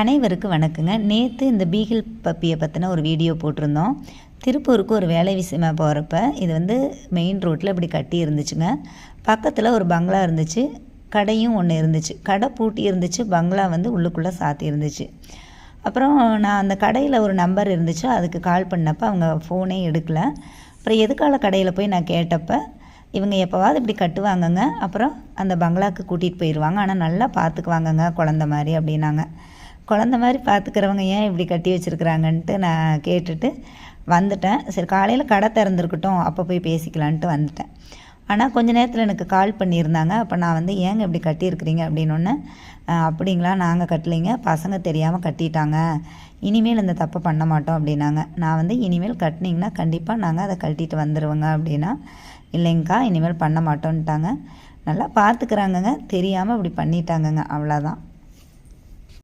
அனைவருக்கும் வணக்கங்க. நேற்று இந்த பீகிள் பப்பியை பற்றின ஒரு வீடியோ போட்டிருந்தோம். திருப்பூருக்கு ஒரு வேலை விஷயமா போகிறப்ப இது மெயின் ரோட்டில் இப்படி கட்டி இருந்துச்சுங்க. பக்கத்தில் ஒரு பங்களா இருந்துச்சு, கடையும் ஒன்று இருந்துச்சு. கடை பூட்டி இருந்துச்சு, பங்களா உள்ளுக்குள்ளே சாத்தி இருந்துச்சு. அப்புறம் நான் அந்த கடையில் ஒரு நம்பர் இருந்துச்சு, அதுக்கு கால் பண்ணப்போ அவங்க ஃபோனே எடுக்கலை. அப்புறம் எதுக்கால கடையில் போய் நான் கேட்டப்போ இவங்க எப்போவாவது இப்படி கட்டுவாங்கங்க, அப்புறம் அந்த பங்களாவுக்கு கூட்டிகிட்டு போயிடுவாங்க, ஆனால் நல்லா பார்த்துக்குவாங்கங்க குழந்த மாதிரி அப்படின்னாங்க. குழந்த மாதிரி பார்த்துக்கிறவங்க ஏன் இப்படி கட்டி வச்சுருக்குறாங்கன்ட்டு நான் கேட்டுட்டு வந்துட்டேன். சரி, காலையில் கடை திறந்துருக்கட்டும், அப்போ போய் பேசிக்கலான்ட்டு வந்துட்டேன். ஆனால் கொஞ்ச நேரத்தில் எனக்கு கால் பண்ணியிருந்தாங்க. அப்போ நான் ஏங்க இப்படி கட்டியிருக்கிறீங்க அப்படின்னொன்னே, அப்படிங்களா, நாங்கள் கட்டலைங்க, பசங்க தெரியாமல் கட்டிட்டாங்க, இனிமேல் இந்த தப்பை பண்ண மாட்டோம் அப்படின்னாங்க. நான் இனிமேல் கட்டினீங்கன்னா கண்டிப்பாக நாங்கள் அதை கட்டிட்டு வந்துடுவோங்க அப்படின்னா, இல்லைங்கக்கா இனிமேல் பண்ண மாட்டோன்ட்டாங்க. நல்லா பார்த்துக்கிறாங்கங்க, தெரியாமல் இப்படி பண்ணிட்டாங்கங்க, அவ்வளோதான்.